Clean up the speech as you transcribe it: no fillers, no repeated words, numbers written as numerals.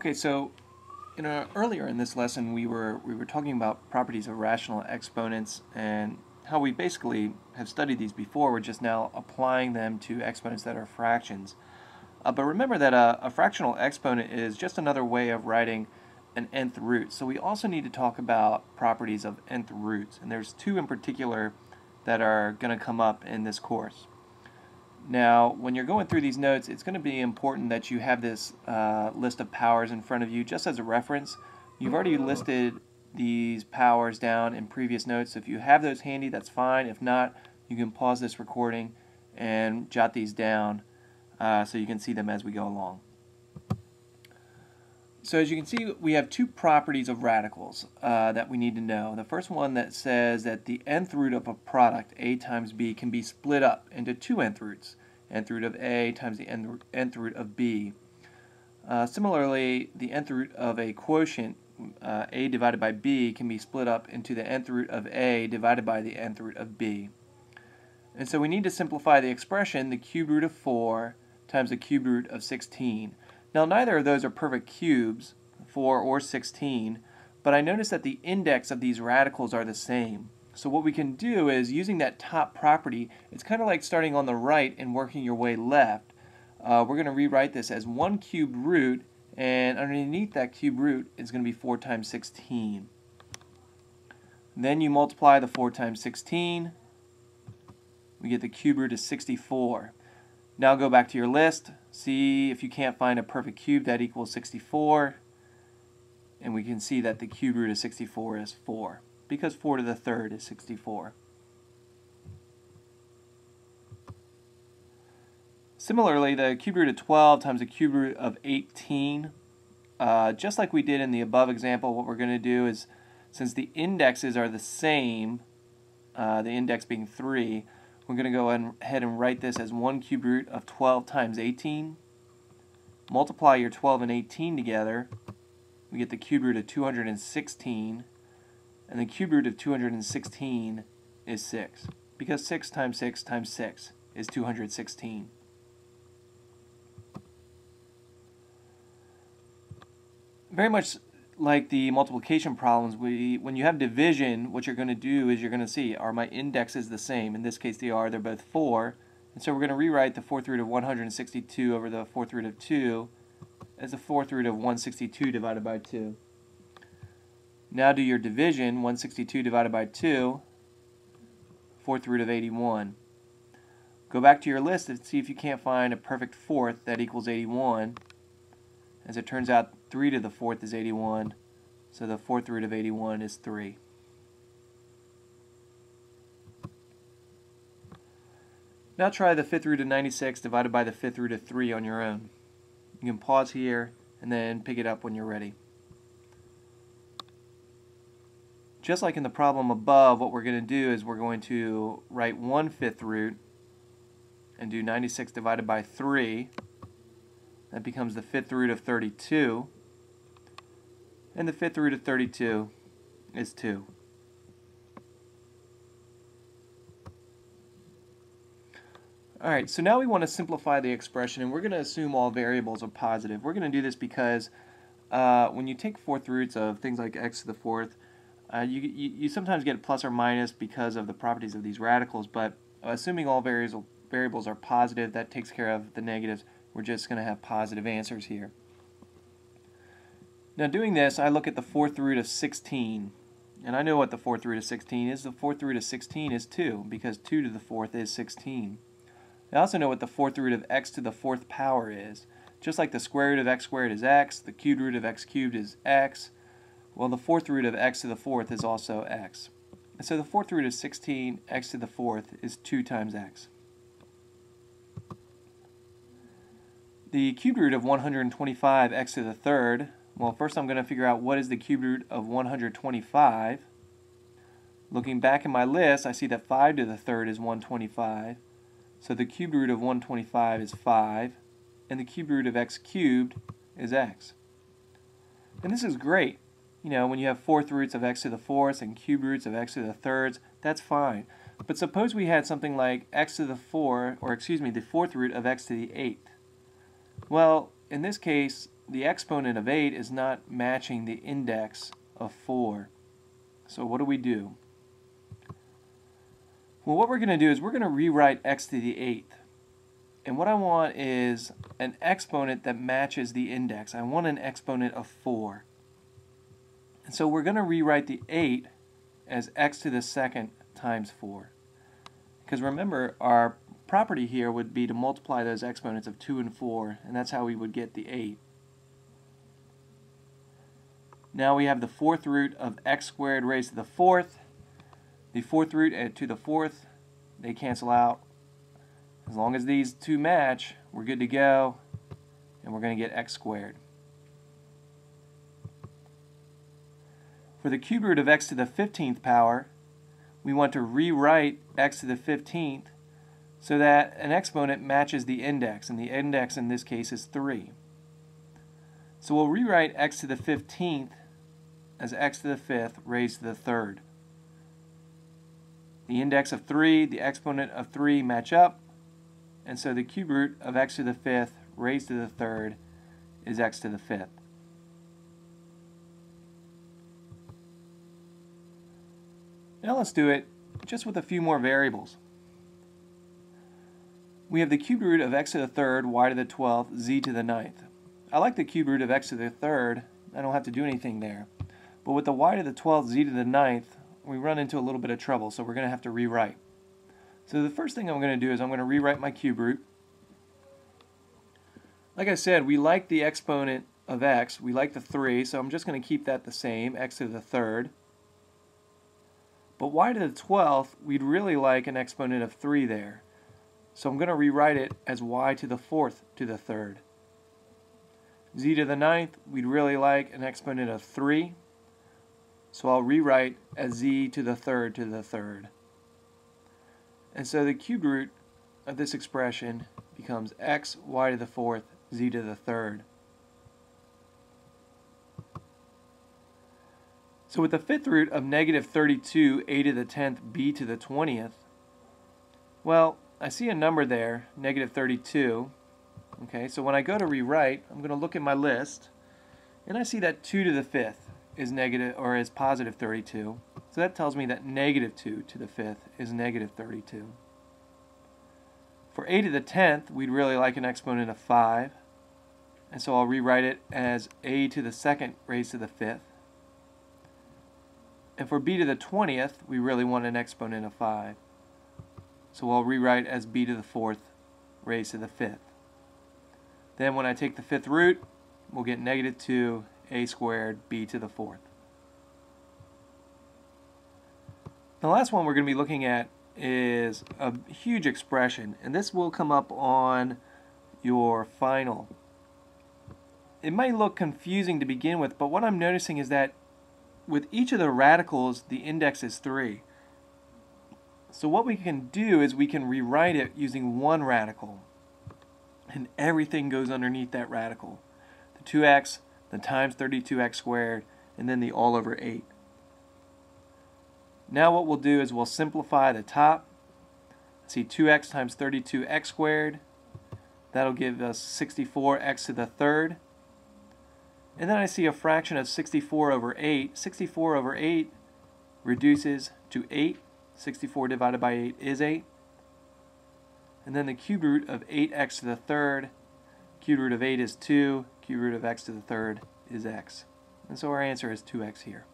Okay, so earlier in this lesson we were talking about properties of rational exponents and how we basically have studied these before. We're just now applying them to exponents that are fractions. But remember that a fractional exponent is just another way of writing an nth root. So we also need to talk about properties of nth roots, and there's two in particular that are going to come up in this course. Now, when you're going through these notes, it's going to be important that you have this list of powers in front of you just as a reference. You've already listed these powers down in previous notes, so if you have those handy, that's fine. If not, you can pause this recording and jot these down so you can see them as we go along. So as you can see, we have two properties of radicals that we need to know. The first one that says that the nth root of a product, a times b, can be split up into two nth roots, nth root of a times the nth root of b. Similarly, the nth root of a quotient, a divided by b, can be split up into the nth root of a divided by the nth root of b. And so we need to simplify the expression, the cube root of 4 times the cube root of 16. Now, neither of those are perfect cubes, 4 or 16, but I notice that the index of these radicals are the same. So what we can do is, using that top property, it's kind of like starting on the right and working your way left. We're going to rewrite this as 1 cubed root, and underneath that cube root is going to be 4 times 16. Then you multiply the 4 times 16, we get the cube root of 64. Now go back to your list, see if you can't find a perfect cube that equals 64, and we can see that the cube root of 64 is 4, because 4 to the third is 64. Similarly, the cube root of 12 times the cube root of 18, just like we did in the above example, what we're going to do is, since the indexes are the same, the index being 3, we're going to go ahead and write this as 1 cube root of 12 times 18. Multiply your 12 and 18 together. We get the cube root of 216. And the cube root of 216 is 6. Because 6 times 6 times 6 is 216. Very much like the multiplication problems, when you have division, what you're going to do is you're going to see, are my indexes the same? In this case they are, they're both 4. And so we're going to rewrite the fourth root of 162 over the fourth root of 2 as the fourth root of 162 divided by 2. Now do your division, 162 divided by 2, fourth root of 81. Go back to your list and see if you can't find a perfect fourth that equals 81. As it turns out, 3 to the fourth is 81, so the fourth root of 81 is 3. Now try the fifth root of 96 divided by the fifth root of 3 on your own. You can pause here and then pick it up when you're ready. Just like in the problem above, what we're going to do is we're going to write 1/5 root and do 96 divided by 3. That becomes the fifth root of 32. And the fifth root of 32 is 2. Alright, so now we want to simplify the expression, and we're going to assume all variables are positive. We're going to do this because when you take fourth roots of things like x to the fourth, you sometimes get plus or minus because of the properties of these radicals, but assuming all variables are positive, that takes care of the negatives. We're just going to have positive answers here. Now doing this, I look at the fourth root of 16, and I know what the fourth root of 16 is. The fourth root of 16 is 2, because 2 to the fourth is 16. I also know what the fourth root of x to the fourth power is. Just like the square root of x squared is x, the cubed root of x cubed is x, well, the fourth root of x to the fourth is also x. And so the fourth root of 16, x to the fourth, is 2 times x. The cube root of 125 x to the third, well, first I'm going to figure out what is the cube root of 125. Looking back in my list, I see that 5 to the third is 125. So the cube root of 125 is 5, and the cube root of x cubed is x. And this is great. You know, when you have fourth roots of x to the fourth and cube roots of x to the thirds, that's fine. But suppose we had something like x to the fourth, or excuse me, the fourth root of x to the eighth. Well, in this case, the exponent of 8 is not matching the index of 4. So what do? Well, what we're going to do is we're going to rewrite x to the 8th. And what I want is an exponent that matches the index. I want an exponent of 4. And so we're going to rewrite the 8 as x to the second times 4. Because remember, our property here would be to multiply those exponents of 2 and 4, and that's how we would get the 8. Now we have the fourth root of x squared raised to the fourth. The fourth root to the fourth, they cancel out. As long as these two match, we're good to go, and we're going to get x squared. For the cube root of x to the 15th power, we want to rewrite x to the 15th so that an exponent matches the index, and the index in this case is 3. So we'll rewrite x to the 15th as x to the 5th raised to the 3rd. The index of 3, the exponent of 3 match up, and so the cube root of x to the 5th raised to the 3rd is x to the 5th. Now let's do it just with a few more variables. We have the cube root of x to the 3rd, y to the 12th, z to the 9th. I like the cube root of x to the 3rd. I don't have to do anything there. But with the y to the 12th, z to the 9th, we run into a little bit of trouble, so we're going to have to rewrite. So the first thing I'm going to do is I'm going to rewrite my cube root. Like I said, we like the exponent of x. We like the 3, so I'm just going to keep that the same, x to the 3rd. But y to the 12th, we'd really like an exponent of 3 there. So I'm going to rewrite it as y to the 4th to the 3rd. Z to the 9th, we'd really like an exponent of 3. So I'll rewrite as z to the 3rd to the 3rd. And so the cube root of this expression becomes x, y to the 4th, z to the 3rd. So with the fifth root of negative 32, a to the 10th, b to the 20th, well, I see a number there, negative 32. Okay, so when I go to rewrite, I'm going to look at my list, and I see that 2 to the 5th is negative, or is positive 32. So that tells me that negative 2 to the 5th is negative 32. For a to the 10th, we'd really like an exponent of 5. And so I'll rewrite it as a to the 2nd raised to the 5th. And for b to the 20th, we really want an exponent of 5. So I'll rewrite as b to the 4th raised to the 5th. Then when I take the fifth root, we'll get negative 2 a squared b to the 4th. The last one we're going to be looking at is a huge expression, and this will come up on your final. It might look confusing to begin with, but what I'm noticing is that with each of the radicals, the index is 3. So what we can do is we can rewrite it using one radical, and everything goes underneath that radical. The 2x, the times 32x squared, and then the all over 8. Now what we'll do is we'll simplify the top. See 2x times 32x squared. That'll give us 64x to the 3rd. And then I see a fraction of 64 over 8. 64 over 8 reduces to 8. 64 divided by 8 is 8. And then the cube root of 8x to the 3rd. Cube root of 8 is 2. Cube root of x to the 3rd is x. And so our answer is 2x here.